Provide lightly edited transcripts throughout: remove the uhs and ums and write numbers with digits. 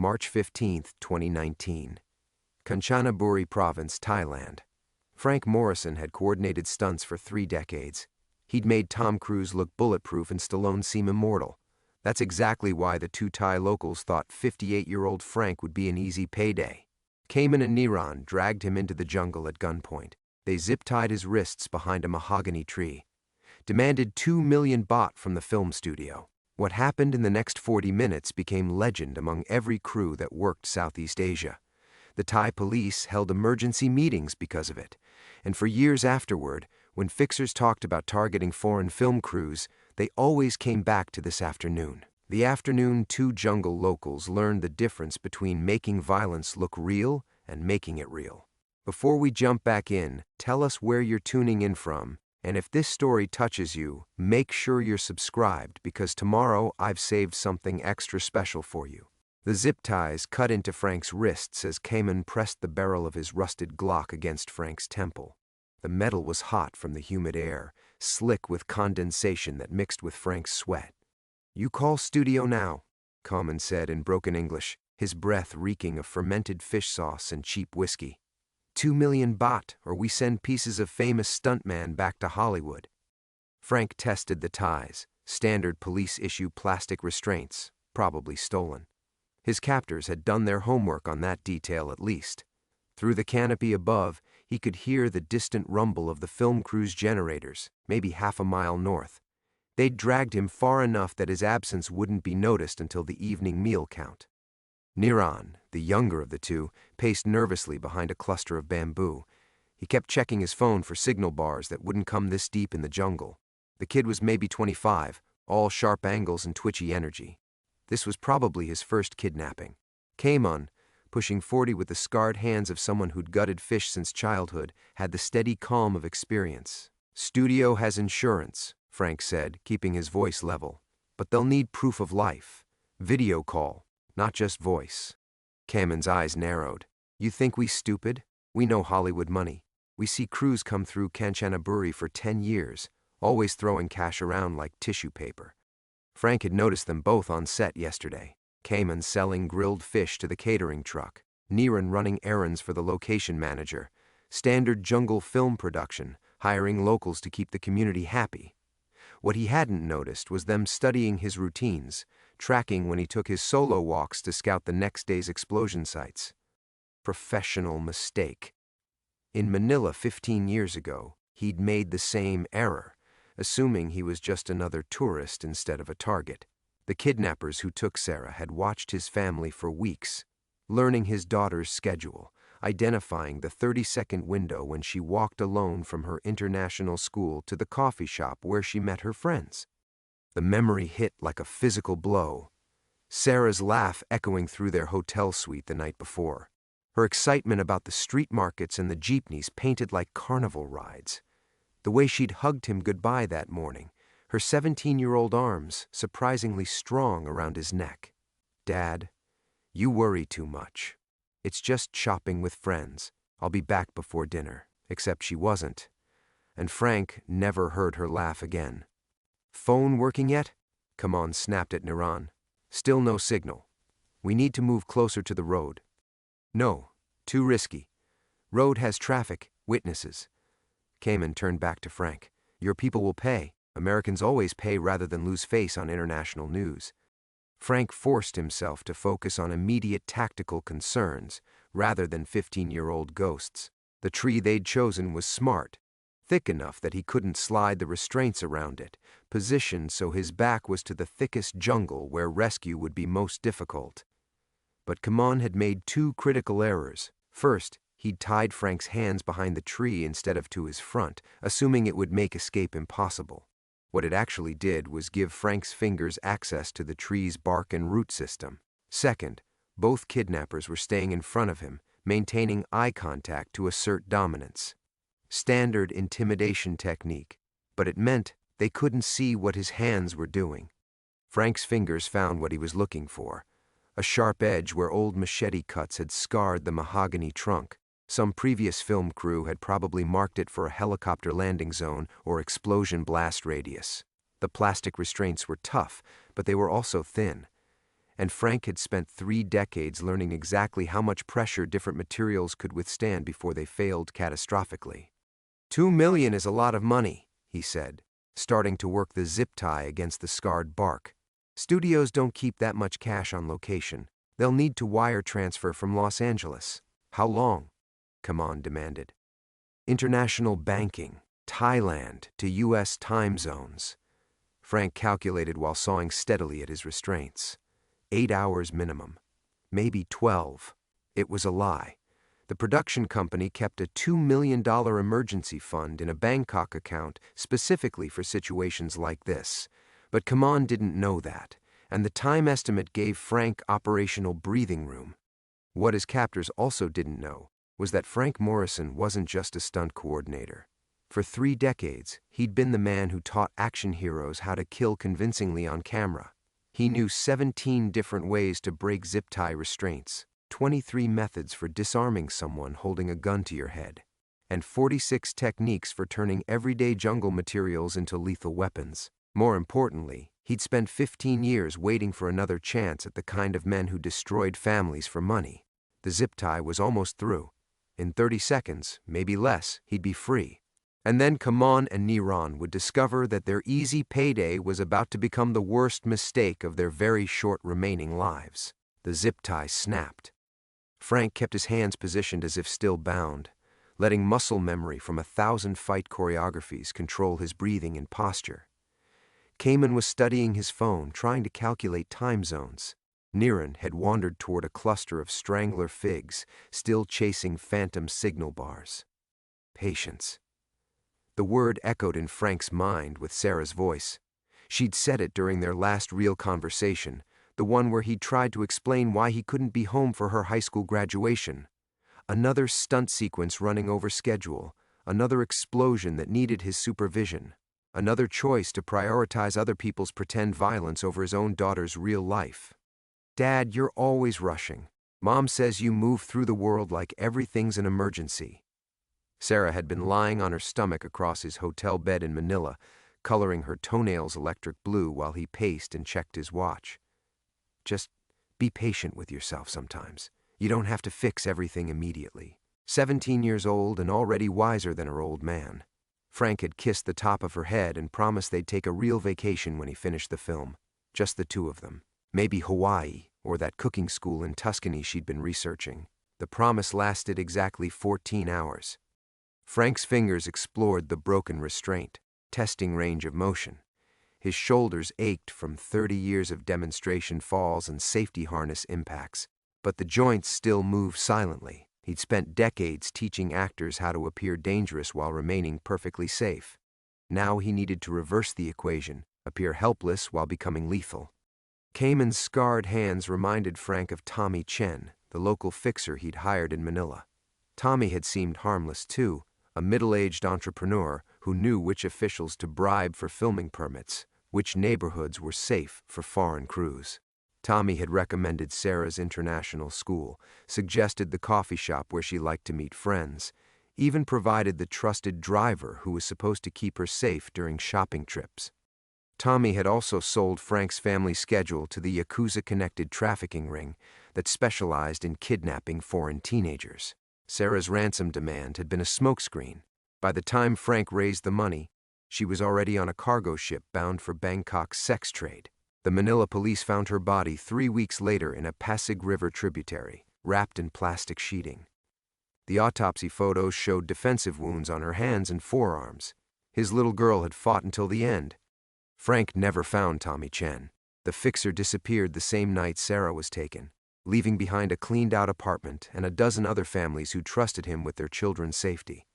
March 15, 2019. Kanchanaburi Province, Thailand. Frank Morrison had coordinated stunts for 3 decades. He'd made Tom Cruise look bulletproof and Stallone seem immortal. That's exactly why the 2 Thai locals thought 58-year-old Frank would be an easy payday. Cayman and Niran dragged him into the jungle at gunpoint. They zip-tied his wrists behind a mahogany tree. Demanded 2 million baht from the film studio. What happened in the next 40 minutes became legend among every crew that worked Southeast Asia. The Thai police held emergency meetings because of it, and for years afterward, when fixers talked about targeting foreign film crews, they always came back to this afternoon. The afternoon 2 jungle locals learned the difference between making violence look real and making it real. Before we jump back in, tell us where you're tuning in from, and if this story touches you, make sure you're subscribed because tomorrow I've saved something extra special for you. The zip ties cut into Frank's wrists as Cayman pressed the barrel of his rusted Glock against Frank's temple. The metal was hot from the humid air, slick with condensation that mixed with Frank's sweat. "You call studio now," Cayman said in broken English, his breath reeking of fermented fish sauce and cheap whiskey. 2 million baht, or we send pieces of famous stuntman back to Hollywood. Frank tested the ties, standard police-issue plastic restraints, probably stolen. His captors had done their homework on that detail at least. Through the canopy above, he could hear the distant rumble of the film crew's generators, maybe half a mile north. They'd dragged him far enough that his absence wouldn't be noticed until the evening meal count. Niran, the younger of the 2, paced nervously behind a cluster of bamboo. He kept checking his phone for signal bars that wouldn't come this deep in the jungle. The kid was maybe 25, all sharp angles and twitchy energy. This was probably his first kidnapping. Cayman, pushing 40 with the scarred hands of someone who'd gutted fish since childhood, had the steady calm of experience. "Studio has insurance," Frank said, keeping his voice level. "But they'll need proof of life. Video call, not just voice." Cayman's eyes narrowed. "You think we stupid? We know Hollywood money. We see crews come through Kanchanaburi for 10 years, always throwing cash around like tissue paper." Frank had noticed them both on set yesterday. Cayman selling grilled fish to the catering truck, Niran running errands for the location manager, standard jungle film production, hiring locals to keep the community happy. What he hadn't noticed was them studying his routines, tracking when he took his solo walks to scout the next day's explosion sites. Professional mistake. In Manila 15 years ago, he'd made the same error, assuming he was just another tourist instead of a target. The kidnappers who took Sarah had watched his family for weeks, learning his daughter's schedule, identifying the 30-second window when she walked alone from her international school to the coffee shop where she met her friends. The memory hit like a physical blow. Sarah's laugh echoing through their hotel suite the night before. Her excitement about the street markets and the jeepneys painted like carnival rides. The way she'd hugged him goodbye that morning, her 17-year-old arms surprisingly strong around his neck. "Dad, you worry too much. It's just shopping with friends. I'll be back before dinner." Except she wasn't. And Frank never heard her laugh again. "Phone working yet?" Cayman snapped at Niran. "Still no signal. We need to move closer to the road." "No, too risky. Road has traffic, witnesses." Cayman turned back to Frank. "Your people will pay. Americans always pay rather than lose face on international news." Frank forced himself to focus on immediate tactical concerns rather than 15-year-old ghosts. The tree they'd chosen was smart, thick enough that he couldn't slide the restraints around it, positioned so his back was to the thickest jungle where rescue would be most difficult. But Cayman had made 2 critical errors. First, he'd tied Frank's hands behind the tree instead of to his front, assuming it would make escape impossible. What it actually did was give Frank's fingers access to the tree's bark and root system. Second, both kidnappers were staying in front of him, maintaining eye contact to assert dominance. Standard intimidation technique, but it meant they couldn't see what his hands were doing. Frank's fingers found what he was looking for, a sharp edge where old machete cuts had scarred the mahogany trunk. Some previous film crew had probably marked it for a helicopter landing zone or explosion blast radius. The plastic restraints were tough, but they were also thin. and Frank had spent 3 decades learning exactly how much pressure different materials could withstand before they failed catastrophically. "2 million is a lot of money," he said, starting to work the zip tie against the scarred bark. "Studios don't keep that much cash on location. They'll need to wire transfer from Los Angeles." "How long?" Kaman demanded. "International banking, Thailand to U.S. time zones." Frank calculated while sawing steadily at his restraints. 8 hours minimum. Maybe 12. It was a lie. The production company kept a $2 million emergency fund in a Bangkok account specifically for situations like this. But Kaman didn't know that, and the time estimate gave Frank operational breathing room. What his captors also didn't know was that Frank Morrison wasn't just a stunt coordinator. For 3 decades, he'd been the man who taught action heroes how to kill convincingly on camera. He knew 17 different ways to break zip tie restraints, 23 methods for disarming someone holding a gun to your head, and 46 techniques for turning everyday jungle materials into lethal weapons. More importantly, he'd spent 15 years waiting for another chance at the kind of men who destroyed families for money. The zip tie was almost through. In 30 seconds, maybe less, he'd be free. And then Kaman and Niran would discover that their easy payday was about to become the worst mistake of their very short remaining lives. The zip tie snapped. Frank kept his hands positioned as if still bound, letting muscle memory from 1,000 fight choreographies control his breathing and posture. Kaman was studying his phone, trying to calculate time zones. Niran had wandered toward a cluster of strangler figs, still chasing phantom signal bars. Patience. The word echoed in Frank's mind with Sarah's voice. She'd said it during their last real conversation, the one where he'd tried to explain why he couldn't be home for her high school graduation. Another stunt sequence running over schedule, another explosion that needed his supervision, another choice to prioritize other people's pretend violence over his own daughter's real life. "Dad, you're always rushing. Mom says you move through the world like everything's an emergency." Sarah had been lying on her stomach across his hotel bed in Manila, coloring her toenails electric blue while he paced and checked his watch. "Just be patient with yourself sometimes. You don't have to fix everything immediately." 17 years old and already wiser than her old man. Frank had kissed the top of her head and promised they'd take a real vacation when he finished the film. Just the two of them. Maybe Hawaii, or that cooking school in Tuscany she'd been researching. The promise lasted exactly 14 hours. Frank's fingers explored the broken restraint, testing range of motion. His shoulders ached from 30 years of demonstration falls and safety harness impacts, but the joints still moved silently. He'd spent decades teaching actors how to appear dangerous while remaining perfectly safe. Now he needed to reverse the equation, appear helpless while becoming lethal. Kaman's scarred hands reminded Frank of Tommy Chen, the local fixer he'd hired in Manila. Tommy had seemed harmless too, a middle-aged entrepreneur who knew which officials to bribe for filming permits, which neighborhoods were safe for foreign crews. Tommy had recommended Sarah's international school, suggested the coffee shop where she liked to meet friends, even provided the trusted driver who was supposed to keep her safe during shopping trips. Tommy had also sold Frank's family schedule to the Yakuza-connected trafficking ring that specialized in kidnapping foreign teenagers. Sarah's ransom demand had been a smokescreen. By the time Frank raised the money, she was already on a cargo ship bound for Bangkok's sex trade. The Manila police found her body 3 weeks later in a Pasig River tributary, wrapped in plastic sheeting. The autopsy photos showed defensive wounds on her hands and forearms. His little girl had fought until the end. Frank never found Tommy Chen. The fixer disappeared the same night Sarah was taken, leaving behind a cleaned-out apartment and a dozen other families who trusted him with their children's safety.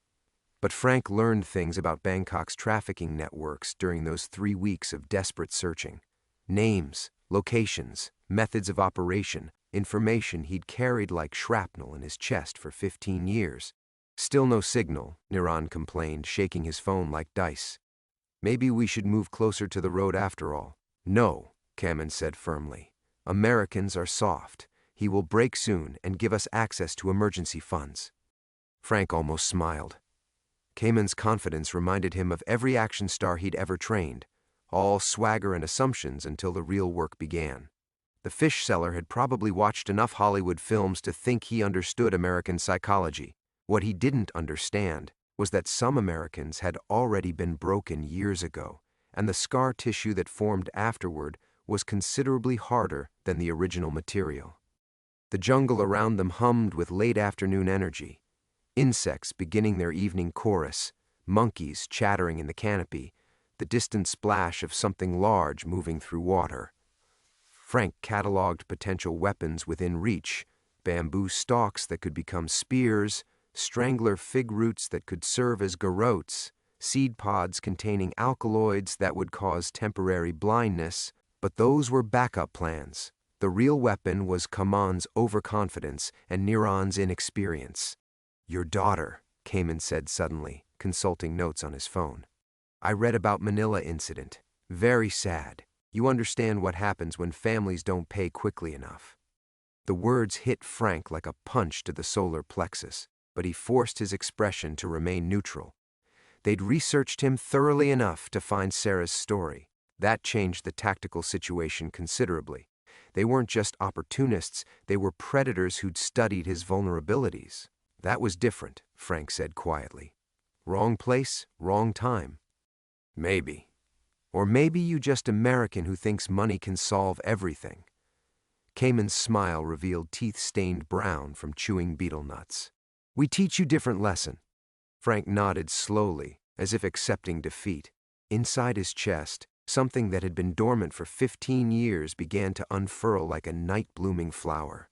But Frank learned things about Bangkok's trafficking networks during those 3 weeks of desperate searching. Names, locations, methods of operation, information he'd carried like shrapnel in his chest for 15 years. "Still no signal," Niran complained, shaking his phone like dice. "Maybe we should move closer to the road after all." "No," Kaman said firmly. "Americans are soft. He will break soon and give us access to emergency funds." Frank almost smiled. Kaman's confidence reminded him of every action star he'd ever trained, all swagger and assumptions until the real work began. The fish seller had probably watched enough Hollywood films to think he understood American psychology. What he didn't understand was that some Americans had already been broken years ago, and the scar tissue that formed afterward was considerably harder than the original material. The jungle around them hummed with late afternoon energy. Insects beginning their evening chorus, monkeys chattering in the canopy, the distant splash of something large moving through water. Frank cataloged potential weapons within reach: bamboo stalks that could become spears, strangler fig roots that could serve as garrotes, seed pods containing alkaloids that would cause temporary blindness. But those were backup plans. The real weapon was Kaman's overconfidence and Niran's inexperience. "Your daughter," Kaman said suddenly, consulting notes on his phone. "I read about Manila incident. Very sad. You understand what happens when families don't pay quickly enough." The words hit Frank like a punch to the solar plexus, but he forced his expression to remain neutral. They'd researched him thoroughly enough to find Sarah's story. That changed the tactical situation considerably. They weren't just opportunists, they were predators who'd studied his vulnerabilities. "That was different," Frank said quietly. "Wrong place, wrong time." "Maybe. Or maybe you just American who thinks money can solve everything." Kaman's smile revealed teeth stained brown from chewing betel nuts. "We teach you different lesson." Frank nodded slowly, as if accepting defeat. Inside his chest, something that had been dormant for 15 years began to unfurl like a night-blooming flower.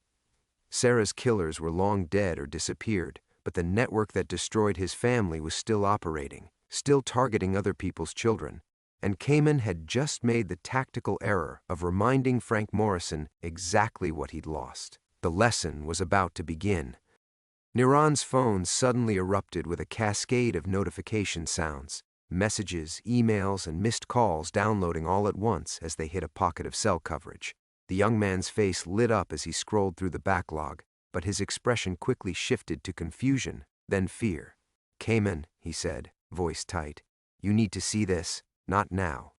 Sarah's killers were long dead or disappeared, but the network that destroyed his family was still operating, still targeting other people's children. And Kaman had just made the tactical error of reminding Frank Morrison exactly what he'd lost. The lesson was about to begin. Niran's phone suddenly erupted with a cascade of notification sounds. Messages, emails, and missed calls downloading all at once as they hit a pocket of cell coverage. The young man's face lit up as he scrolled through the backlog, but his expression quickly shifted to confusion, then fear. "Kaman," he said, voice tight, "you need to see this, not now.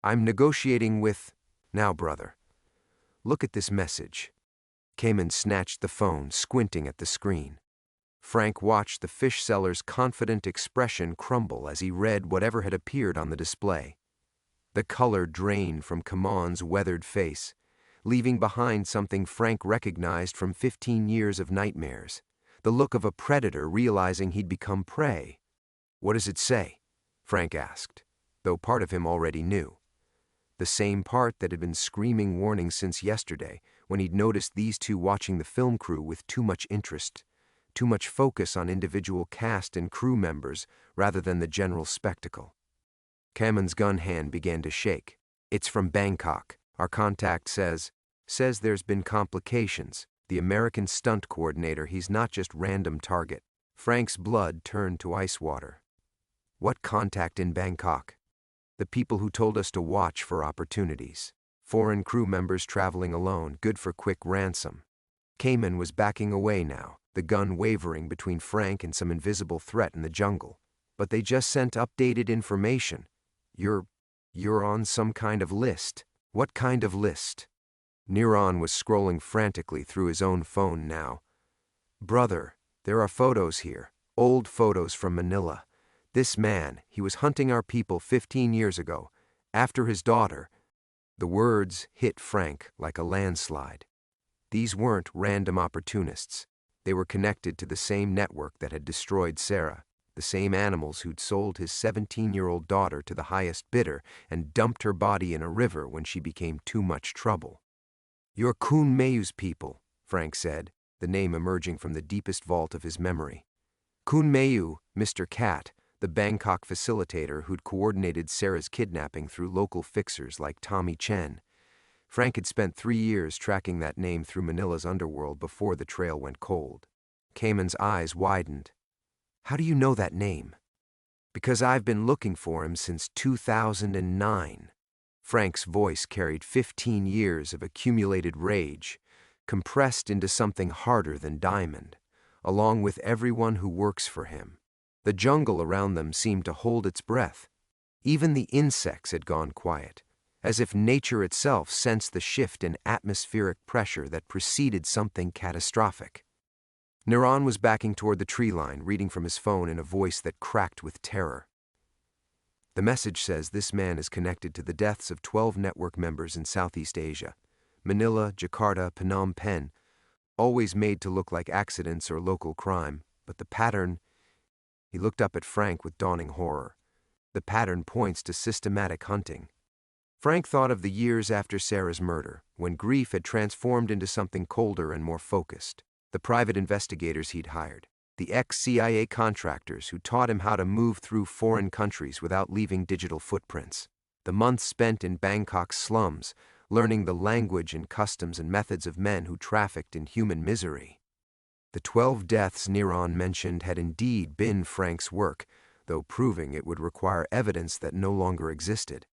I'm negotiating with... Now, brother. Look at this message." Kaman snatched the phone, squinting at the screen. Frank watched the fish seller's confident expression crumble as he read whatever had appeared on the display. The color drained from Kaman's weathered face, leaving behind something Frank recognized from 15 years of nightmares, the look of a predator realizing he'd become prey. "What does it say?" Frank asked, though part of him already knew. The same part that had been screaming warnings since yesterday, when he'd noticed these two watching the film crew with too much interest. Too much focus on individual cast and crew members rather than the general spectacle. Kaman's gun hand began to shake. "It's from Bangkok. Our contact says there's been complications. The American stunt coordinator, he's not just random target." Frank's blood turned to ice water. "What contact in Bangkok?" "The people who told us to watch for opportunities. Foreign crew members traveling alone, good for quick ransom." Kaman was backing away now, the gun wavering between Frank and some invisible threat in the jungle. "But they just sent updated information. You're on some kind of list." "What kind of list?" Niran was scrolling frantically through his own phone now. "Brother, there are photos here, old photos from Manila. This man, he was hunting our people 15 years ago, after his daughter." The words hit Frank like a landslide. These weren't random opportunists. They were connected to the same network that had destroyed Sarah, the same animals who'd sold his 17-year-old daughter to the highest bidder and dumped her body in a river when she became too much trouble. "You're Kun Mayu's people," Frank said, the name emerging from the deepest vault of his memory. Kun Mayu, Mr. Cat, the Bangkok facilitator who'd coordinated Sarah's kidnapping through local fixers like Tommy Chen. Frank had spent 3 years tracking that name through Manila's underworld before the trail went cold. Kaman's eyes widened. "How do you know that name?" "Because I've been looking for him since 2009. Frank's voice carried 15 years of accumulated rage, compressed into something harder than diamond, along with everyone who works for him. The jungle around them seemed to hold its breath. Even the insects had gone quiet. as if nature itself sensed the shift in atmospheric pressure that preceded something catastrophic. Niran was backing toward the tree line, reading from his phone in a voice that cracked with terror. The message says this man is connected to the deaths of 12 network members in Southeast Asia. Manila, Jakarta, Phnom Penh, always made to look like accidents or local crime, but the pattern— He looked up at Frank with dawning horror. The pattern points to systematic hunting. Frank thought of the years after Sarah's murder, when grief had transformed into something colder and more focused. The private investigators he'd hired, the ex-CIA contractors who taught him how to move through foreign countries without leaving digital footprints, the months spent in Bangkok's slums, learning the language and customs and methods of men who trafficked in human misery. The 12 deaths Niran mentioned had indeed been Frank's work, though proving it would require evidence that no longer existed.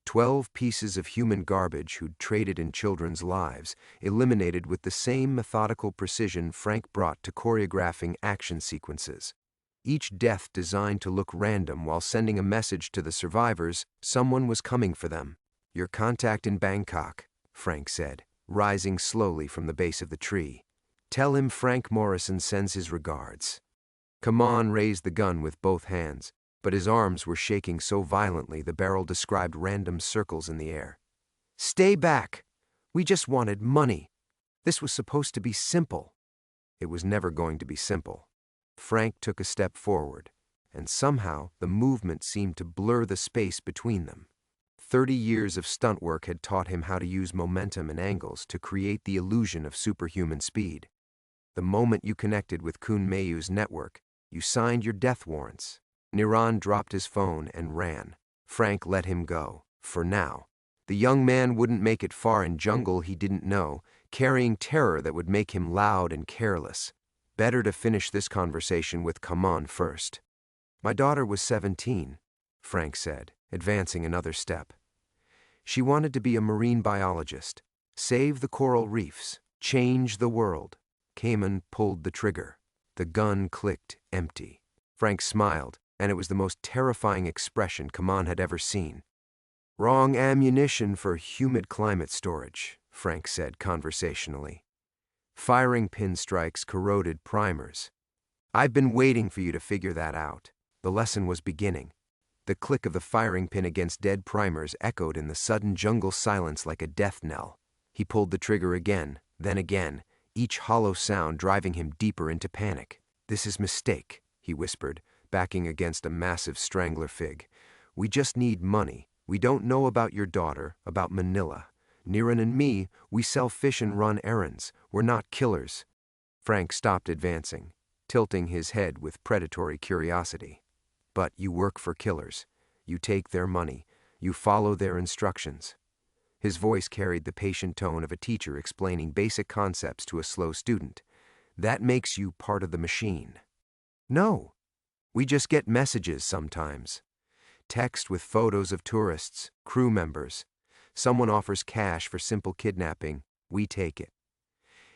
12 pieces of human garbage who'd traded in children's lives, eliminated with the same methodical precision Frank brought to choreographing action sequences. Each death designed to look random while sending a message to the survivors someone was coming for them. "Your contact in Bangkok," Frank said, rising slowly from the base of the tree. "Tell him Frank Morrison sends his regards." Kaman raised the gun with both hands, but his arms were shaking so violently the barrel described random circles in the air. "Stay back! We just wanted money. This was supposed to be simple." It was never going to be simple. Frank took a step forward, and somehow the movement seemed to blur the space between them. 30 years of stunt work had taught him how to use momentum and angles to create the illusion of superhuman speed. The moment you connected with Kun Mayu's network, you signed your death warrants. Niran dropped his phone and ran. Frank let him go, for now. The young man wouldn't make it far in jungle he didn't know, carrying terror that would make him loud and careless. Better to finish this conversation with Kaman first. "My daughter was 17, Frank said, advancing another step. "She wanted to be a marine biologist, save the coral reefs, change the world." Kaman pulled the trigger. The gun clicked empty. Frank smiled, and it was the most terrifying expression Kaman had ever seen. "Wrong ammunition for humid climate storage," Frank said conversationally. Firing pin strikes corroded primers. "I've been waiting for you to figure that out." The lesson was beginning. The click of the firing pin against dead primers echoed in the sudden jungle silence like a death knell. He pulled the trigger again, then again, each hollow sound driving him deeper into panic. "This is mistake," he whispered, backing against a massive strangler fig. "We just need money. We don't know about your daughter, about Manila. Niran and me, we sell fish and run errands. We're not killers." Frank stopped advancing, tilting his head with predatory curiosity. "But you work for killers. You take their money. You follow their instructions." His voice carried the patient tone of a teacher explaining basic concepts to a slow student. "That makes you part of the machine." "No. We just get messages sometimes. Text with photos of tourists, crew members. Someone offers cash for simple kidnapping. We take it."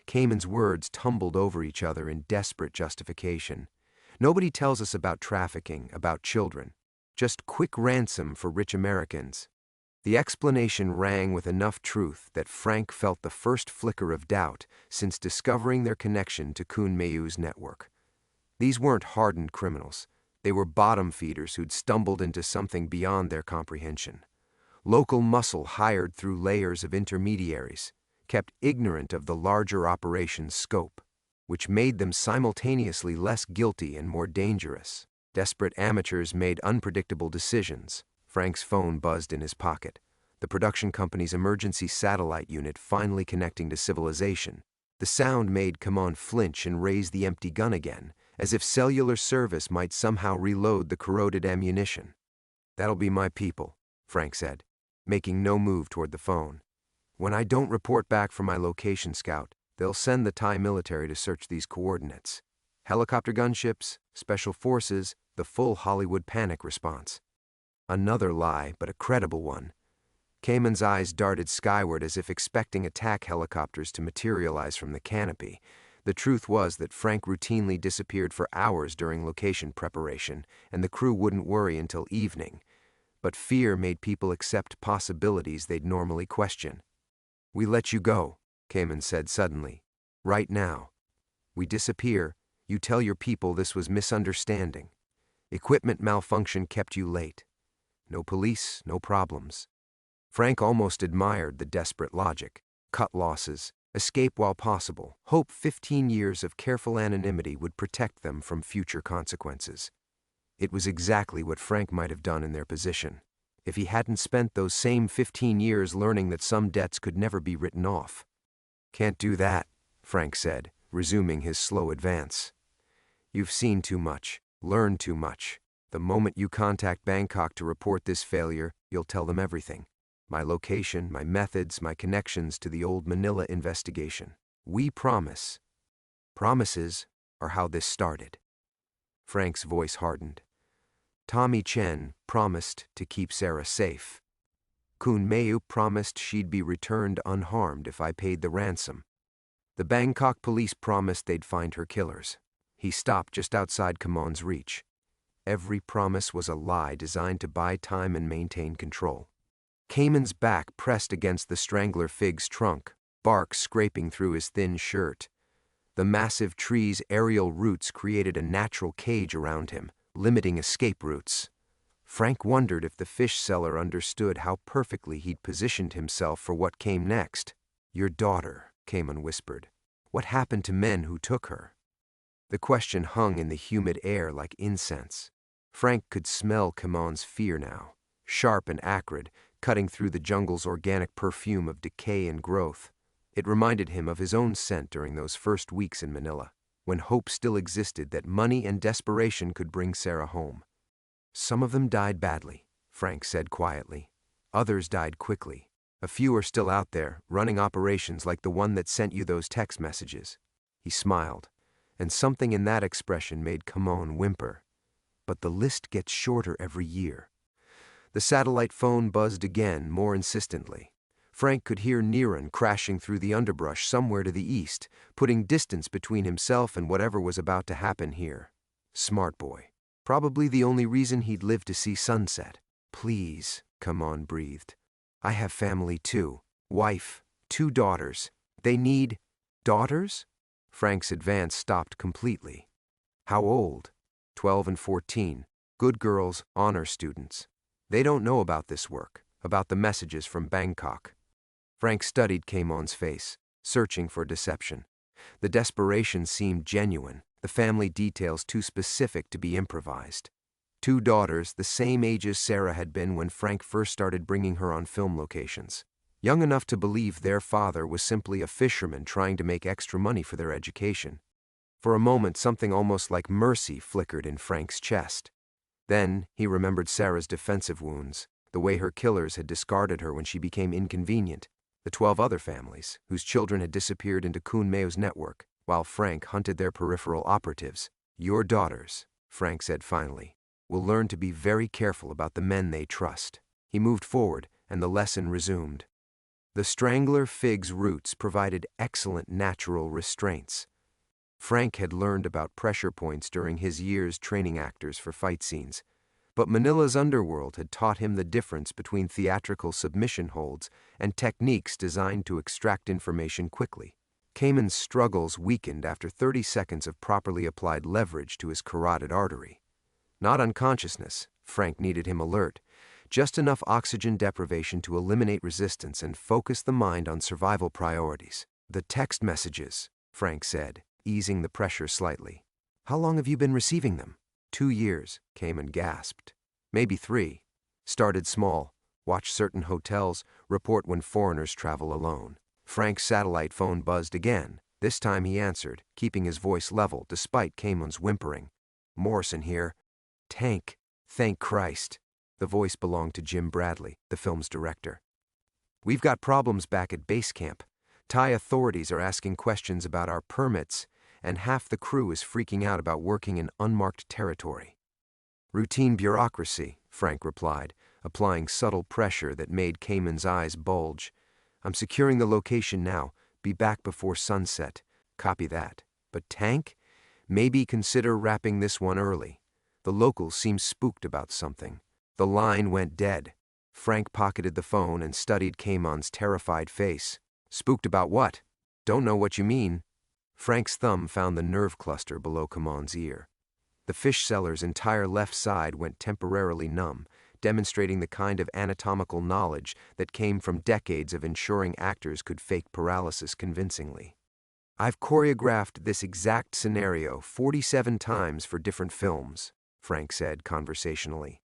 Kaman's words tumbled over each other in desperate justification. "Nobody tells us about trafficking, about children. Just quick ransom for rich Americans." The explanation rang with enough truth that Frank felt the first flicker of doubt since discovering their connection to Kun Mayu's network. These weren't hardened criminals. They were bottom feeders who'd stumbled into something beyond their comprehension. Local muscle hired through layers of intermediaries, kept ignorant of the larger operation's scope, which made them simultaneously less guilty and more dangerous. Desperate amateurs made unpredictable decisions. Frank's phone buzzed in his pocket. The production company's emergency satellite unit finally connecting to civilization. The sound made Kaman flinch and raise the empty gun again, as if cellular service might somehow reload the corroded ammunition. "That'll be my people," Frank said, making no move toward the phone. "When I don't report back from my location scout, they'll send the Thai military to search these coordinates. Helicopter gunships, special forces, the full Hollywood panic response." Another lie, but a credible one. Kaman's eyes darted skyward as if expecting attack helicopters to materialize from the canopy. The truth was that Frank routinely disappeared for hours during location preparation, and the crew wouldn't worry until evening. but fear made people accept possibilities they'd normally question. "We let you go," Cayman said suddenly. "Right now. We disappear. You tell your people this was misunderstanding. Equipment malfunction kept you late. No police, no problems." Frank almost admired the desperate logic. Cut losses, escape while possible, hope 15 years of careful anonymity would protect them from future consequences. It was exactly what Frank might have done in their position, if he hadn't spent those same 15 years learning that some debts could never be written off. "Can't do that," Frank said, resuming his slow advance. "You've seen too much, learned too much. The moment you contact Bangkok to report this failure, you'll tell them everything. My location, my methods, my connections to the old Manila investigation. We promise." "Promises are how this started." Frank's voice hardened. "Tommy Chen promised to keep Sarah safe. Kun Mayu promised she'd be returned unharmed if I paid the ransom. The Bangkok police promised they'd find her killers." He stopped just outside Kamon's reach. Every promise was a lie designed to buy time and maintain control. Cayman's back pressed against the strangler fig's trunk, bark scraping through his thin shirt. The massive tree's aerial roots created a natural cage around him, limiting escape routes. Frank wondered if the fish seller understood how perfectly he'd positioned himself for what came next. "Your daughter," Cayman whispered. "What happened to men who took her?" The question hung in the humid air like incense. Frank could smell Kamon's fear now, sharp and acrid, cutting through the jungle's organic perfume of decay and growth. It reminded him of his own scent during those first weeks in Manila, when hope still existed that money and desperation could bring Sarah home. "Some of them died badly," Frank said quietly. "Others died quickly. A few are still out there, running operations like the one that sent you those text messages." He smiled, and something in that expression made Kamon whimper. "But the list gets shorter every year." The satellite phone buzzed again, more insistently. Frank could hear Niran crashing through the underbrush somewhere to the east, putting distance between himself and whatever was about to happen here. Smart boy. Probably the only reason he'd live to see sunset. "Please," Kamon breathed. "I have family too. Wife, 2 daughters. They need..." "Daughters?" Frank's advance stopped completely. "How old?" 12 and 14. Good girls, honor students. They don't know about this work, about the messages from Bangkok." Frank studied Kamon's face, searching for deception. The desperation seemed genuine, the family details too specific to be improvised. 2 daughters, the same age as Sarah had been when Frank first started bringing her on film locations. Young enough to believe their father was simply a fisherman trying to make extra money for their education. For a moment, something almost like mercy flickered in Frank's chest. Then he remembered Sarah's defensive wounds, the way her killers had discarded her when she became inconvenient, the 12 other families whose children had disappeared into Kun Mayo's network, while Frank hunted their peripheral operatives. "Your daughters," Frank said finally, "will learn to be very careful about the men they trust." He moved forward, and the lesson resumed. The strangler fig's roots provided excellent natural restraints. Frank had learned about pressure points during his years training actors for fight scenes, but Manila's underworld had taught him the difference between theatrical submission holds and techniques designed to extract information quickly. Cayman's struggles weakened after 30 seconds of properly applied leverage to his carotid artery. Not unconsciousness, Frank needed him alert, just enough oxygen deprivation to eliminate resistance and focus the mind on survival priorities. "The text messages," Frank said, easing the pressure slightly. "How long have you been receiving them?" 2 years, Cayman gasped. "Maybe 3. Started small. Watch certain hotels, report when foreigners travel alone." Frank's satellite phone buzzed again. This time he answered, keeping his voice level despite Cayman's whimpering. "Morrison here." "Tank. Thank Christ." The voice belonged to Jim Bradley, the film's director. "We've got problems back at base camp. Thai authorities are asking questions about our permits, and half the crew is freaking out about working in unmarked territory." "Routine bureaucracy," Frank replied, applying subtle pressure that made Cayman's eyes bulge. "I'm securing the location now. Be back before sunset." "Copy that. But Tank? Maybe consider wrapping this one early. The locals seem spooked about something. The line went dead. Frank pocketed the phone and studied Kamon's terrified face. Spooked about what? Don't know what you mean. Frank's thumb found the nerve cluster below Kamon's ear. The fish seller's entire left side went temporarily numb, demonstrating the kind of anatomical knowledge that came from decades of ensuring actors could fake paralysis convincingly. I've choreographed this exact scenario 47 times for different films, Frank said conversationally.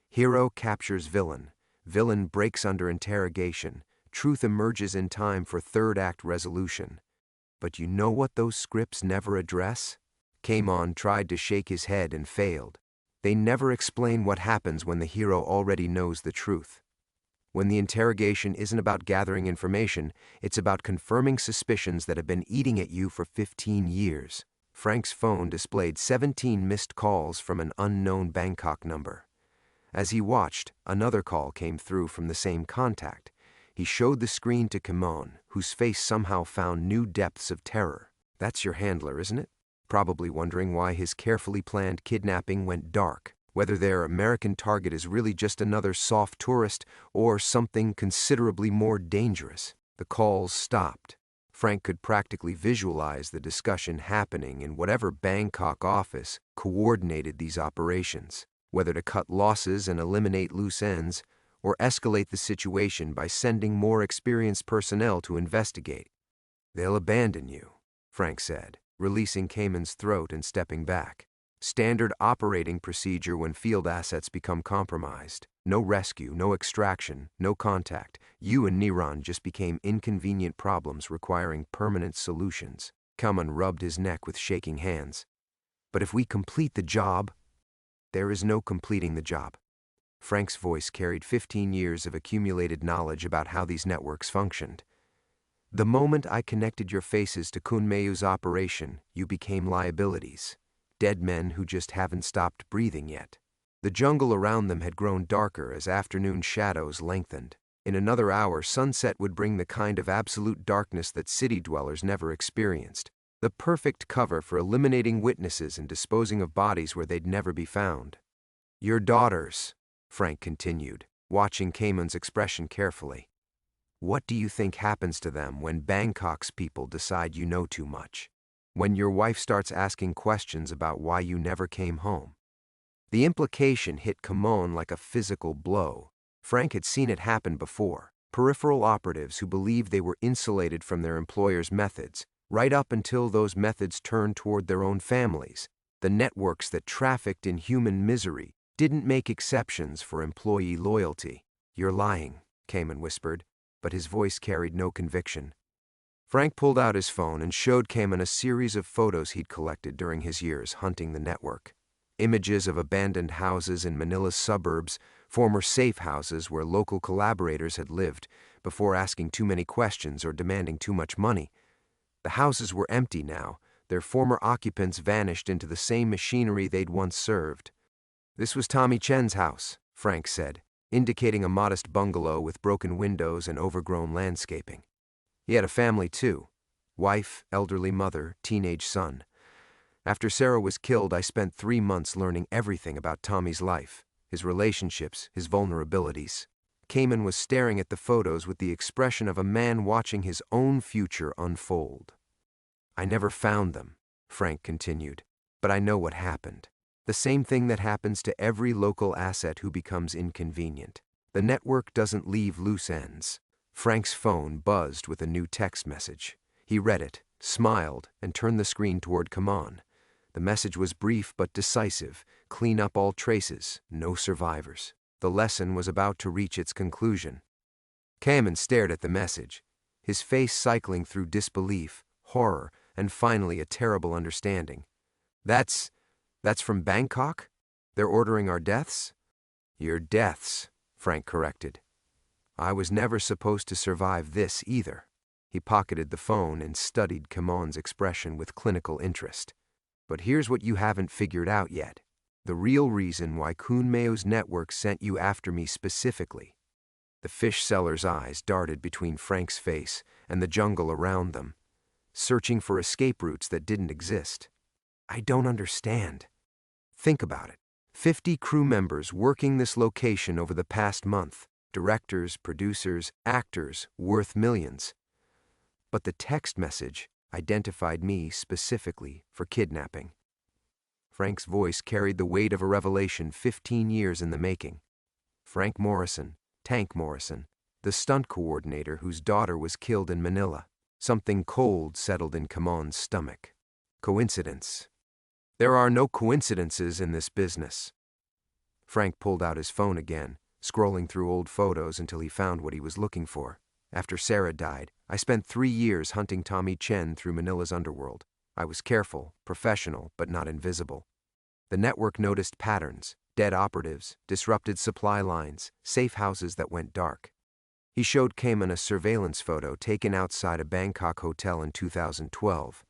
Hero captures villain. Villain breaks under interrogation. Truth emerges in time for third-act resolution. But you know what those scripts never address? Kamon tried to shake his head and failed. They never explain what happens when the hero already knows the truth. When the interrogation isn't about gathering information, it's about confirming suspicions that have been eating at you for 15 years. Frank's phone displayed 17 missed calls from an unknown Bangkok number. As he watched, another call came through from the same contact. He showed the screen to Kamon, whose face somehow found new depths of terror. That's your handler, isn't it? Probably wondering why his carefully planned kidnapping went dark, whether their American target is really just another soft tourist or something considerably more dangerous. The calls stopped. Frank could practically visualize the discussion happening in whatever Bangkok office coordinated these operations, whether to cut losses and eliminate loose ends, or escalate the situation by sending more experienced personnel to investigate. They'll abandon you, Frank said, releasing Kamon's throat and stepping back. Standard operating procedure when field assets become compromised. No rescue, no extraction, no contact. You and Niran just became inconvenient problems requiring permanent solutions. Kamon rubbed his neck with shaking hands. But if we complete the job, there is no completing the job. Frank's voice carried 15 years of accumulated knowledge about how these networks functioned. The moment I connected your faces to Kunmei's operation, you became liabilities. Dead men who just haven't stopped breathing yet. The jungle around them had grown darker as afternoon shadows lengthened. In another hour, sunset would bring the kind of absolute darkness that city dwellers never experienced. The perfect cover for eliminating witnesses and disposing of bodies where they'd never be found. Your daughters, Frank continued, watching Kamon's expression carefully. What do you think happens to them when Bangkok's people decide you know too much? When your wife starts asking questions about why you never came home? The implication hit Kamon like a physical blow. Frank had seen it happen before. Peripheral operatives who believed they were insulated from their employer's methods, right up until those methods turned toward their own families. The networks that trafficked in human misery didn't make exceptions for employee loyalty. You're lying, Kamon whispered, but his voice carried no conviction. Frank pulled out his phone and showed Kamon a series of photos he'd collected during his years hunting the network. Images of abandoned houses in Manila's suburbs, former safe houses where local collaborators had lived before asking too many questions or demanding too much money. The houses were empty now, their former occupants vanished into the same machinery they'd once served. This was Tommy Chen's house, Frank said, indicating a modest bungalow with broken windows and overgrown landscaping. He had a family too. Wife, elderly mother, teenage son. After Sarah was killed, I spent 3 months learning everything about Tommy's life, his relationships, his vulnerabilities. Kamon was staring at the photos with the expression of a man watching his own future unfold. I never found them, Frank continued, but I know what happened. The same thing that happens to every local asset who becomes inconvenient. The network doesn't leave loose ends. Frank's phone buzzed with a new text message. He read it, smiled, and turned the screen toward Kamon. The message was brief but decisive. Clean up all traces, no survivors. The lesson was about to reach its conclusion. Kamon stared at the message, his face cycling through disbelief, horror, and finally a terrible understanding. That's from Bangkok? They're ordering our deaths? Your deaths, Frank corrected. I was never supposed to survive this either. He pocketed the phone and studied Kamon's expression with clinical interest. But here's what you haven't figured out yet. The real reason why Kunmei's network sent you after me specifically. The fish seller's eyes darted between Frank's face and the jungle around them, searching for escape routes that didn't exist. I don't understand. Think about it. 50 crew members working this location over the past month. Directors, producers, actors, worth millions. But the text message identified me specifically for kidnapping. Frank's voice carried the weight of a revelation 15 years in the making. Frank Morrison, Tank Morrison, the stunt coordinator whose daughter was killed in Manila. Something cold settled in Kamon's stomach. Coincidence. There are no coincidences in this business. Frank pulled out his phone again, scrolling through old photos until he found what he was looking for. After Sarah died, I spent 3 years hunting Tommy Chen through Manila's underworld. I was careful, professional, but not invisible. The network noticed patterns, dead operatives, disrupted supply lines, safe houses that went dark. He showed Cayman a surveillance photo taken outside a Bangkok hotel in 2012.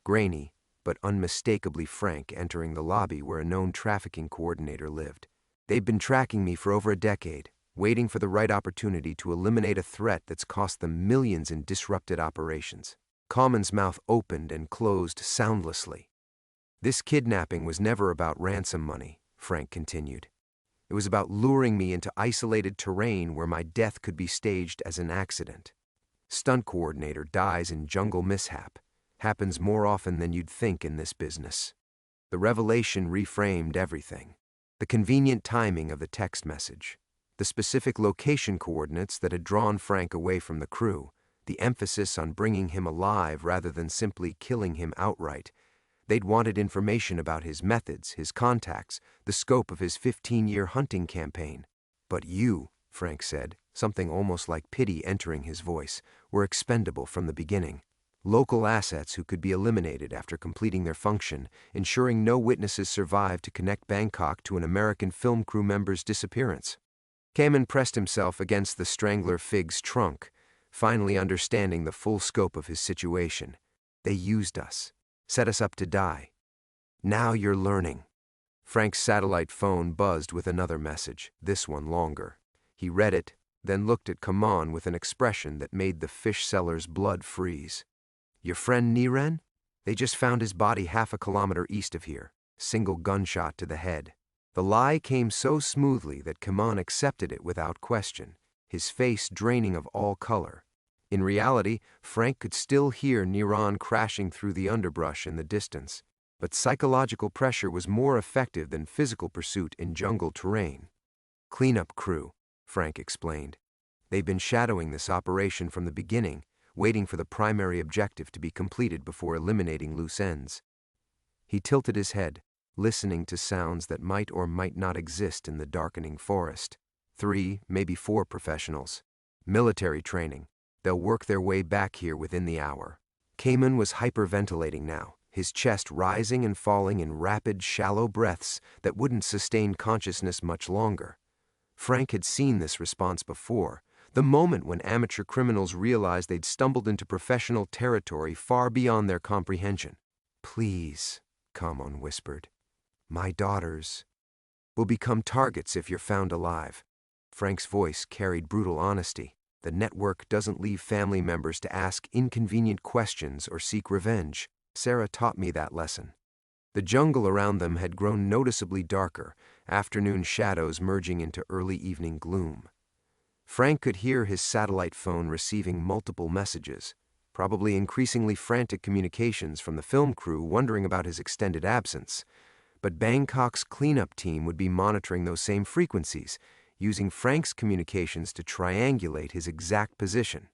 Grainy, but unmistakably Frank entering the lobby where a known trafficking coordinator lived. They'd been tracking me for over a decade, waiting for the right opportunity to eliminate a threat that's cost them millions in disrupted operations. Kamon's mouth opened and closed soundlessly. This kidnapping was never about ransom money, Frank continued. It was about luring me into isolated terrain where my death could be staged as an accident. Stunt coordinator dies in jungle mishap. Happens more often than you'd think in this business. The revelation reframed everything. The convenient timing of the text message, the specific location coordinates that had drawn Frank away from the crew, the emphasis on bringing him alive rather than simply killing him outright. They'd wanted information about his methods, his contacts, the scope of his 15-year hunting campaign. But you, Frank said, something almost like pity entering his voice, were expendable from the beginning. Local assets who could be eliminated after completing their function, ensuring no witnesses survived to connect Bangkok to an American film crew member's disappearance. Cayman pressed himself against the strangler fig's trunk, finally understanding the full scope of his situation. They used us, set us up to die. Now you're learning. Frank's satellite phone buzzed with another message, this one longer. He read it, then looked at Kamon with an expression that made the fish seller's blood freeze. Your friend Niren? They just found his body half a kilometer east of here. Single gunshot to the head. The lie came so smoothly that Kamon accepted it without question, his face draining of all color. In reality, Frank could still hear Niren crashing through the underbrush in the distance, but psychological pressure was more effective than physical pursuit in jungle terrain. Cleanup crew, Frank explained. They've been shadowing this operation from the beginning, waiting for the primary objective to be completed before eliminating loose ends. He tilted his head, listening to sounds that might or might not exist in the darkening forest. 3, maybe 4 professionals. Military training. They'll work their way back here within the hour. Cayman was hyperventilating now, his chest rising and falling in rapid, shallow breaths that wouldn't sustain consciousness much longer. Frank had seen this response before, the moment when amateur criminals realized they'd stumbled into professional territory far beyond their comprehension. Please, Kamon whispered. My daughters will become targets if you're found alive. Frank's voice carried brutal honesty. The network doesn't leave family members to ask inconvenient questions or seek revenge. Sarah taught me that lesson. The jungle around them had grown noticeably darker, afternoon shadows merging into early evening gloom. Frank could hear his satellite phone receiving multiple messages, probably increasingly frantic communications from the film crew wondering about his extended absence. But Bangkok's cleanup team would be monitoring those same frequencies, using Frank's communications to triangulate his exact position.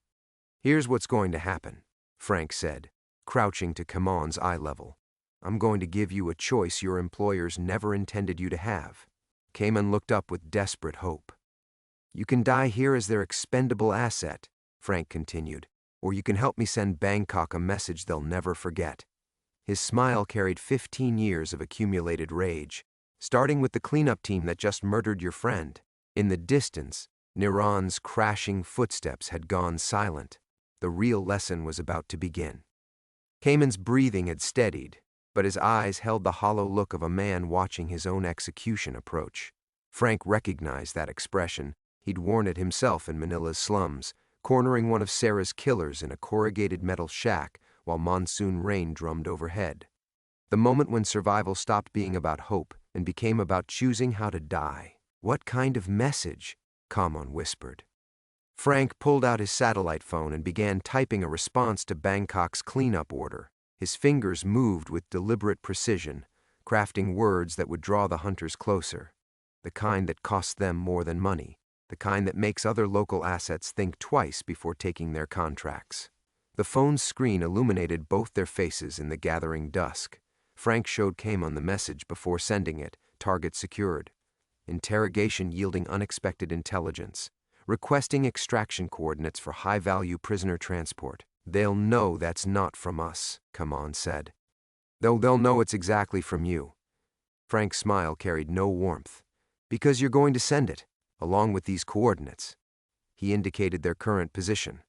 Here's what's going to happen, Frank said, crouching to Kamon's eye level. I'm going to give you a choice your employers never intended you to have. Cayman looked up with desperate hope. You can die here as their expendable asset, Frank continued, or you can help me send Bangkok a message they'll never forget. His smile carried 15 years of accumulated rage, starting with the cleanup team that just murdered your friend. In the distance, Niren's crashing footsteps had gone silent. The real lesson was about to begin. Cayman's breathing had steadied, but his eyes held the hollow look of a man watching his own execution approach. Frank recognized that expression. He'd worn it himself in Manila's slums, cornering one of Sarah's killers in a corrugated metal shack while monsoon rain drummed overhead. The moment when survival stopped being about hope and became about choosing how to die. What kind of message? Kamon whispered. Frank pulled out his satellite phone and began typing a response to Bangkok's cleanup order. His fingers moved with deliberate precision, crafting words that would draw the hunters closer. The kind that costs them more than money. The kind that makes other local assets think twice before taking their contracts. The phone's screen illuminated both their faces in the gathering dusk. Frank showed Kamon the message before sending it, target secured. Interrogation yielding unexpected intelligence. Requesting extraction coordinates for high-value prisoner transport. They'll know that's not from us, Kamon said. Though they'll know it's exactly from you. Frank's smile carried no warmth. Because you're going to send it, along with these coordinates. He indicated their current position.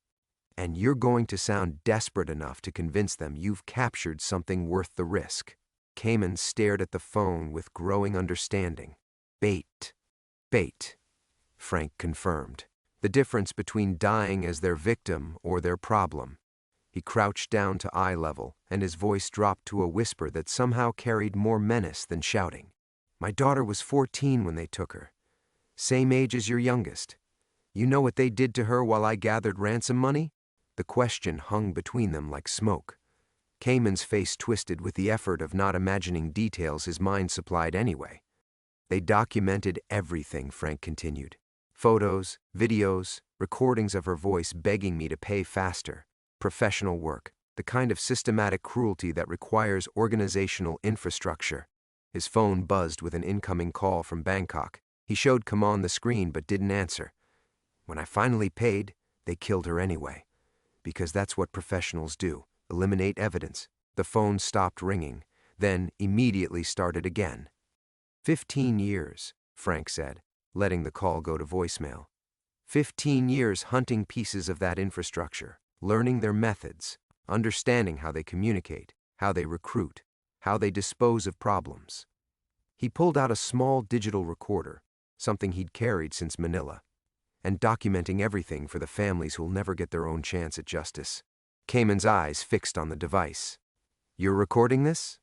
And you're going to sound desperate enough to convince them you've captured something worth the risk. Kamon stared at the phone with growing understanding. Bait. Bait, Frank confirmed. The difference between dying as their victim or their problem. He crouched down to eye level, and his voice dropped to a whisper that somehow carried more menace than shouting. My daughter was 14 when they took her. Same age as your youngest. You know what they did to her while I gathered ransom money? The question hung between them like smoke. Kamon's face twisted with the effort of not imagining details his mind supplied anyway. They documented everything, Frank continued. Photos, videos, recordings of her voice begging me to pay faster. Professional work, the kind of systematic cruelty that requires organizational infrastructure. His phone buzzed with an incoming call from Bangkok. He showed Kamon the screen but didn't answer. When I finally paid, they killed her anyway. Because that's what professionals do, eliminate evidence. The phone stopped ringing, then immediately started again. 15 years, Frank said, letting the call go to voicemail. 15 years hunting pieces of that infrastructure, learning their methods, understanding how they communicate, how they recruit, how they dispose of problems. He pulled out a small digital recorder, something he'd carried since Manila, and documenting everything for the families who'll never get their own chance at justice. Kamon's eyes fixed on the device. You're recording this?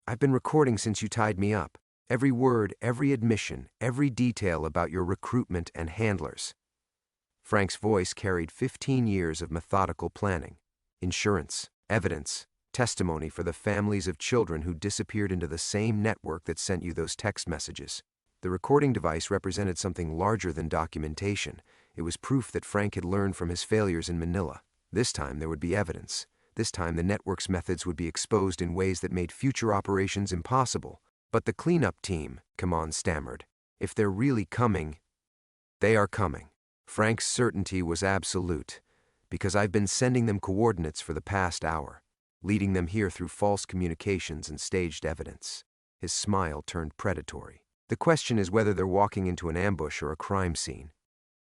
I've been recording since you tied me up. Every word, every admission, every detail about your recruitment and handlers. Frank's voice carried 15 years of methodical planning, insurance, evidence, testimony for the families of children who disappeared into the same network that sent you those text messages. The recording device represented something larger than documentation. It was proof that Frank had learned from his failures in Manila. This time there would be evidence. This time the network's methods would be exposed in ways that made future operations impossible. But the cleanup team, Kamon stammered. If they're really coming, they are coming. Frank's certainty was absolute, because I've been sending them coordinates for the past hour, leading them here through false communications and staged evidence. His smile turned predatory. The question is whether they're walking into an ambush or a crime scene.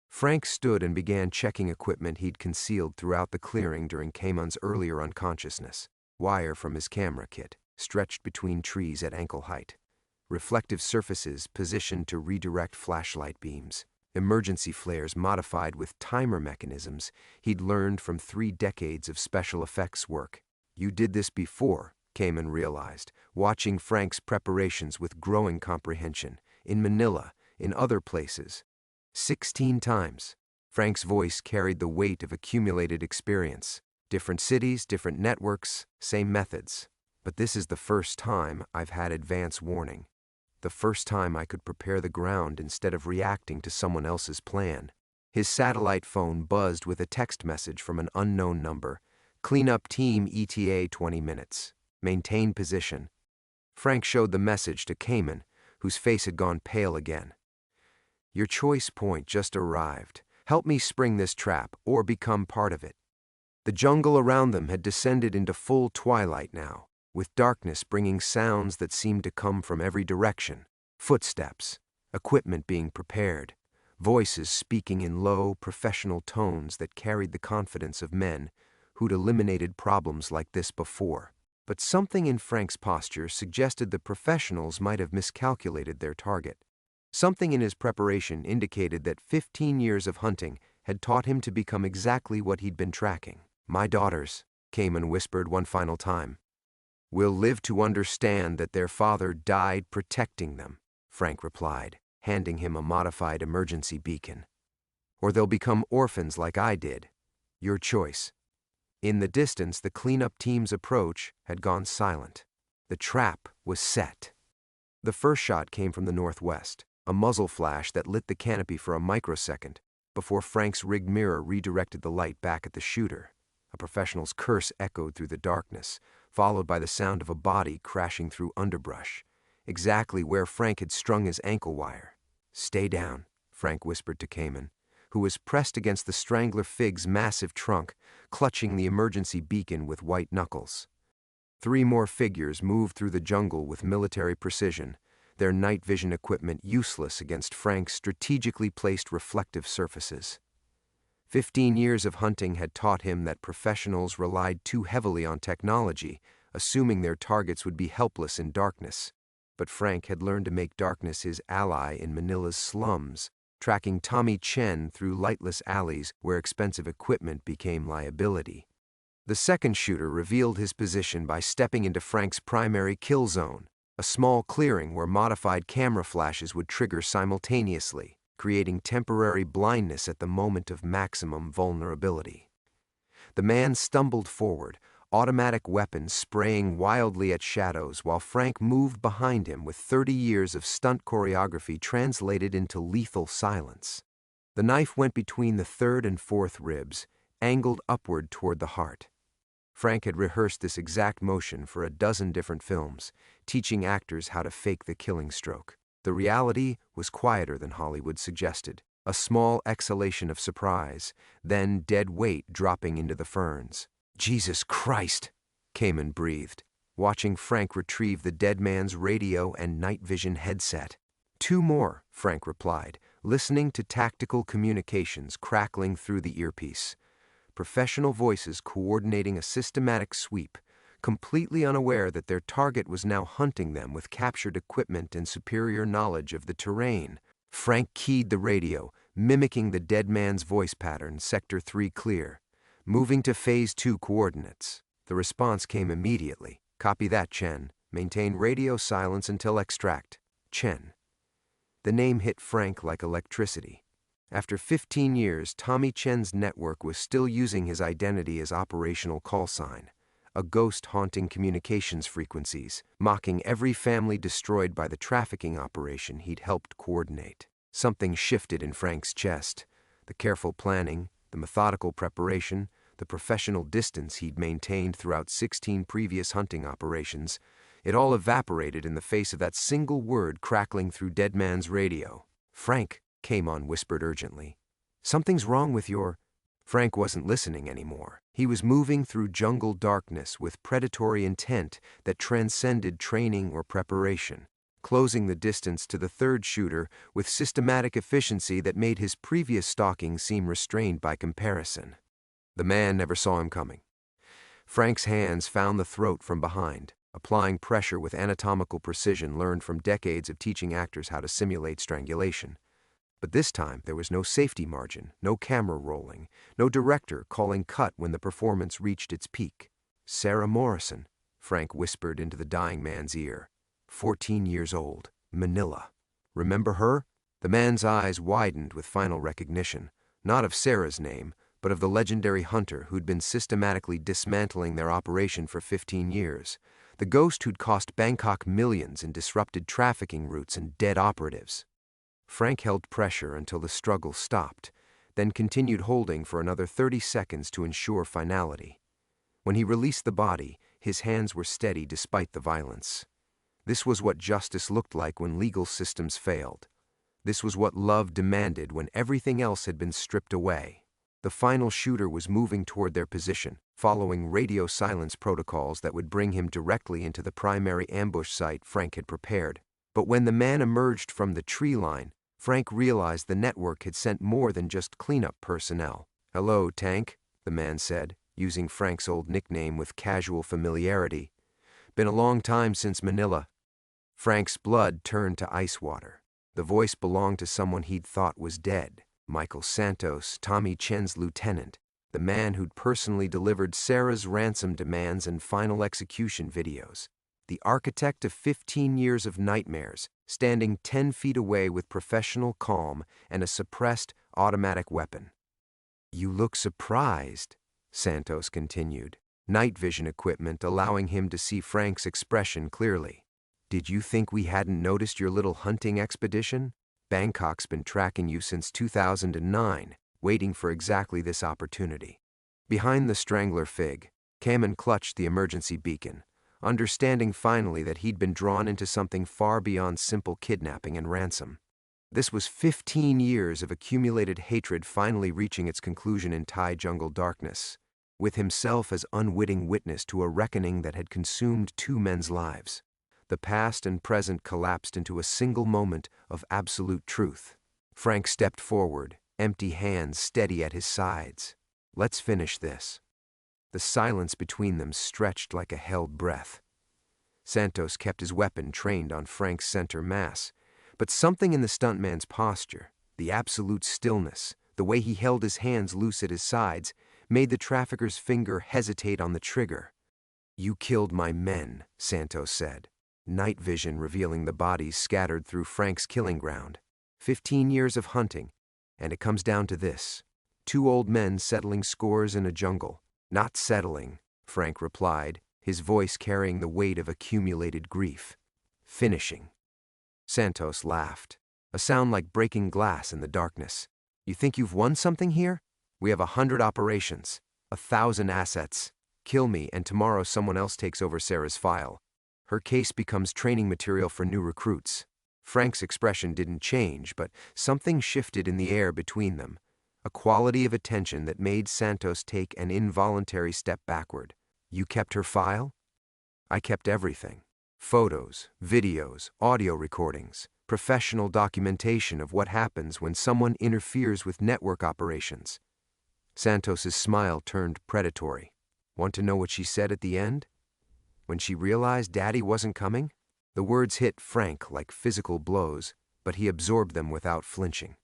Frank stood and began checking equipment he'd concealed throughout the clearing during Kamon's earlier unconsciousness. Wire from his camera kit, stretched between trees at ankle height. Reflective surfaces positioned to redirect flashlight beams. Emergency flares modified with timer mechanisms he'd learned from 3 decades of special effects work. You did this before, Kamon realized, watching Frank's preparations with growing comprehension. In Manila, in other places. 16 times. Frank's voice carried the weight of accumulated experience. Different cities, different networks, same methods. But this is the first time I've had advance warning. The first time I could prepare the ground instead of reacting to someone else's plan. His satellite phone buzzed with a text message from an unknown number. Cleanup team ETA 20 minutes. Maintain position. Frank showed the message to Kamon, whose face had gone pale again. Your choice point just arrived. Help me spring this trap, or become part of it. The jungle around them had descended into full twilight now, with darkness bringing sounds that seemed to come from every direction. Footsteps, equipment being prepared, voices speaking in low, professional tones that carried the confidence of men who'd eliminated problems like this before. But something in Frank's posture suggested the professionals might have miscalculated their target. Something in his preparation indicated that 15 years of hunting had taught him to become exactly what he'd been tracking. My daughters, Kamon whispered one final time. "Will live to understand that their father died protecting them," Frank replied, handing him a modified emergency beacon. "Or they'll become orphans like I did. Your choice." In the distance, the cleanup team's approach had gone silent. The trap was set. The first shot came from the northwest, a muzzle flash that lit the canopy for a microsecond before Frank's rigged mirror redirected the light back at the shooter. A professional's curse echoed through the darkness, followed by the sound of a body crashing through underbrush, exactly where Frank had strung his ankle wire. "Stay down," Frank whispered to Cayman, who was pressed against the strangler fig's massive trunk, clutching the emergency beacon with white knuckles. 3 more figures moved through the jungle with military precision, their night vision equipment useless against Frank's strategically placed reflective surfaces. 15 years of hunting had taught him that professionals relied too heavily on technology, assuming their targets would be helpless in darkness. But Frank had learned to make darkness his ally in Manila's slums, tracking Tommy Chen through lightless alleys where expensive equipment became liability. The second shooter revealed his position by stepping into Frank's primary kill zone, a small clearing where modified camera flashes would trigger simultaneously, creating temporary blindness at the moment of maximum vulnerability. The man stumbled forward, automatic weapons spraying wildly at shadows while Frank moved behind him with 30 years of stunt choreography translated into lethal silence. The knife went between the 3rd and 4th ribs, angled upward toward the heart. Frank had rehearsed this exact motion for a dozen different films, teaching actors how to fake the killing stroke. The reality was quieter than Hollywood suggested, a small exhalation of surprise, then dead weight dropping into the ferns. "Jesus Christ," Cayman breathed, watching Frank retrieve the dead man's radio and night vision headset. 2 more, Frank replied, listening to tactical communications crackling through the earpiece. Professional voices coordinating a systematic sweep, completely unaware that their target was now hunting them with captured equipment and superior knowledge of the terrain. Frank keyed the radio, mimicking the dead man's voice pattern, Sector 3 clear. Moving to Phase 2 coordinates. The response came immediately. "Copy that, Chen. Maintain radio silence until extract." Chen. The name hit Frank like electricity. After 15 years, Tommy Chen's network was still using his identity as operational call sign, a ghost haunting communications frequencies, mocking every family destroyed by the trafficking operation he'd helped coordinate. Something shifted in Frank's chest. The careful planning, the methodical preparation, the professional distance he'd maintained throughout 16 previous hunting operations, it all evaporated in the face of that single word crackling through Dead Man's radio. "Frank," Cayman whispered urgently. "Something's wrong with your—" Frank wasn't listening anymore. He was moving through jungle darkness with predatory intent that transcended training or preparation, closing the distance to the 3rd shooter with systematic efficiency that made his previous stalking seem restrained by comparison. The man never saw him coming. Frank's hands found the throat from behind, applying pressure with anatomical precision learned from decades of teaching actors how to simulate strangulation. But this time there was no safety margin, no camera rolling, no director calling cut when the performance reached its peak. "Sarah Morrison," Frank whispered into the dying man's ear. 14 years old, Manila. "Remember her?" The man's eyes widened with final recognition, not of Sarah's name, but of the legendary hunter who'd been systematically dismantling their operation for 15 years, the ghost who'd cost Bangkok millions and disrupted trafficking routes and dead operatives. Frank held pressure until the struggle stopped, then continued holding for another 30 seconds to ensure finality. When he released the body, his hands were steady despite the violence. This was what justice looked like when legal systems failed. This was what love demanded when everything else had been stripped away. The final shooter was moving toward their position, following radio silence protocols that would bring him directly into the primary ambush site Frank had prepared. But when the man emerged from the tree line, Frank realized the network had sent more than just cleanup personnel. "Hello, Tank," the man said, using Frank's old nickname with casual familiarity. "Been a long time since Manila." Frank's blood turned to ice water. The voice belonged to someone he'd thought was dead. Michael Santos, Tommy Chen's lieutenant. the man who'd personally delivered Sarah's ransom demands and final execution videos. The architect of 15 years of nightmares, standing 10 feet away with professional calm and a suppressed automatic weapon. "You look surprised," Santos continued, night vision equipment allowing him to see Frank's expression clearly. "Did you think we hadn't noticed your little hunting expedition? Bangkok's been tracking you since 2009, waiting for exactly this opportunity." Behind the strangler fig, Kamen clutched the emergency beacon, understanding finally that he'd been drawn into something far beyond simple kidnapping and ransom. This was 15 years of accumulated hatred finally reaching its conclusion in Thai jungle darkness, with himself as unwitting witness to a reckoning that had consumed two men's lives. The past and present collapsed into a single moment of absolute truth. Frank stepped forward, empty hands steady at his sides. "Let's finish this." The silence between them stretched like a held breath. Santos kept his weapon trained on Frank's center mass, but something in the stuntman's posture, the absolute stillness, the way he held his hands loose at his sides, made the trafficker's finger hesitate on the trigger. "You killed my men," Santos said, night vision revealing the bodies scattered through Frank's killing ground. 15 years of hunting, and it comes down to this. Two old men settling scores in a jungle. "Not settling," Frank replied, his voice carrying the weight of accumulated grief. "Finishing." Santos laughed, a sound like breaking glass in the darkness. "You think you've won something here? We have 100 operations, 1,000 assets. Kill me and tomorrow someone else takes over Sarah's file. Her case becomes training material for new recruits." Frank's expression didn't change, but something shifted in the air between them, a quality of attention that made Santos take an involuntary step backward. "You kept her file?" "I kept everything. Photos, videos, audio recordings, professional documentation of what happens when someone interferes with network operations." Santos's smile turned predatory. "Want to know what she said at the end? When she realized Daddy wasn't coming?" The words hit Frank like physical blows, but he absorbed them without flinching.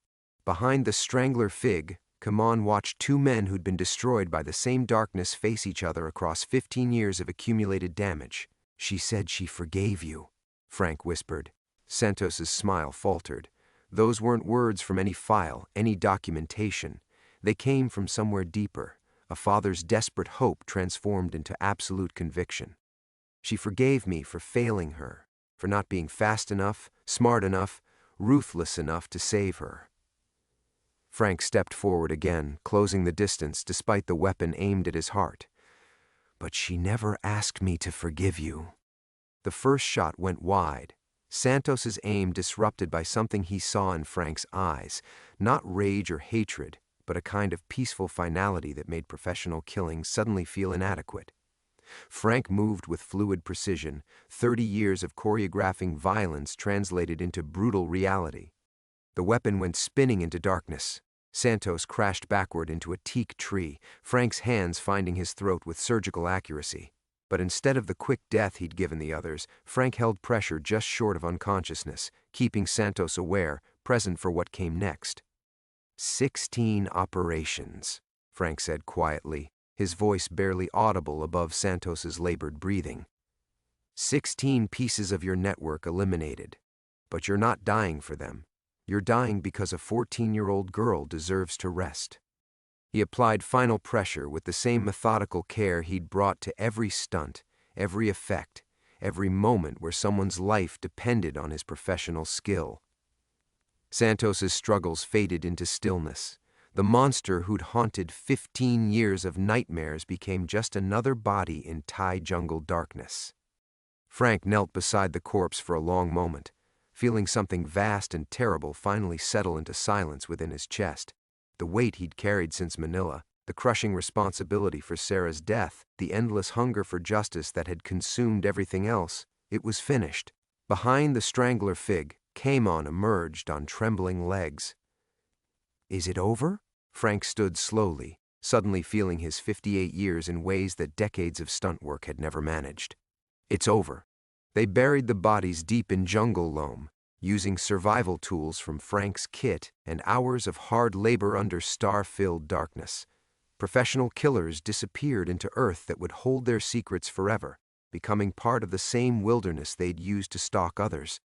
Behind the strangler fig, Kaman watched two men who'd been destroyed by the same darkness face each other across 15 years of accumulated damage. "She said she forgave you," Frank whispered. Santos's smile faltered. Those weren't words from any file, any documentation. They came from somewhere deeper, a father's desperate hope transformed into absolute conviction. "She forgave me for failing her, for not being fast enough, smart enough, ruthless enough to save her." Frank stepped forward again, closing the distance despite the weapon aimed at his heart. "But she never asked me to forgive you." The first shot went wide, Santos's aim disrupted by something he saw in Frank's eyes, not rage or hatred, but a kind of peaceful finality that made professional killing suddenly feel inadequate. Frank moved with fluid precision, 30 years of choreographing violence translated into brutal reality. The weapon went spinning into darkness. Santos crashed backward into a teak tree, Frank's hands finding his throat with surgical accuracy. But instead of the quick death he'd given the others, Frank held pressure just short of unconsciousness, keeping Santos aware, present for what came next. 16 operations, Frank said quietly, his voice barely audible above Santos's labored breathing. 16 pieces of your network eliminated. But you're not dying for them. You're dying because a 14-year-old girl deserves to rest. He applied final pressure with the same methodical care he'd brought to every stunt, every effect, every moment where someone's life depended on his professional skill. Santos's struggles faded into stillness. The monster who'd haunted 15 years of nightmares became just another body in Thai jungle darkness. Frank knelt beside the corpse for a long moment, feeling something vast and terrible finally settle into silence within his chest. The weight he'd carried since Manila, the crushing responsibility for Sarah's death, the endless hunger for justice that had consumed everything else, it was finished. Behind the strangler fig, Kamon emerged on trembling legs. "Is it over?" Frank stood slowly, suddenly feeling his 58 years in ways that decades of stunt work had never managed. "It's over." They buried the bodies deep in jungle loam, using survival tools from Frank's kit and hours of hard labor under star-filled darkness. Professional killers disappeared into earth that would hold their secrets forever, becoming part of the same wilderness they'd used to stalk others.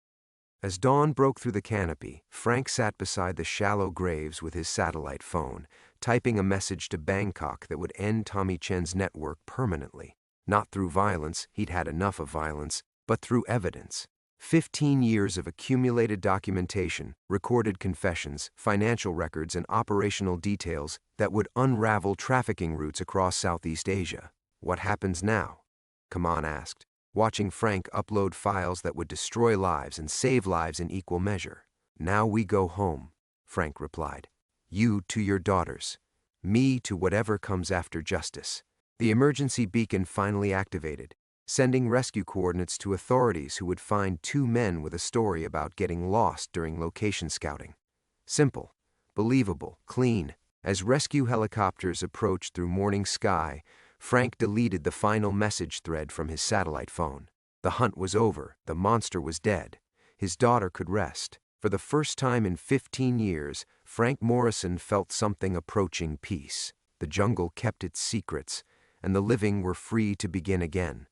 As dawn broke through the canopy, Frank sat beside the shallow graves with his satellite phone, typing a message to Bangkok that would end Tommy Chen's network permanently. Not through violence, he'd had enough of violence, but through evidence. 15 years of accumulated documentation, recorded confessions, financial records, and operational details that would unravel trafficking routes across Southeast Asia. What happens now? Kaman asked, watching Frank upload files that would destroy lives and save lives in equal measure. Now we go home, Frank replied. You to your daughters. Me to whatever comes after justice. The emergency beacon finally activated, sending rescue coordinates to authorities who would find 2 men with a story about getting lost during location scouting. Simple, believable, clean. As rescue helicopters approached through morning sky, Frank deleted the final message thread from his satellite phone. The hunt was over, the monster was dead. His daughter could rest. For the first time in 15 years, Frank Morrison felt something approaching peace. The jungle kept its secrets, and the living were free to begin again.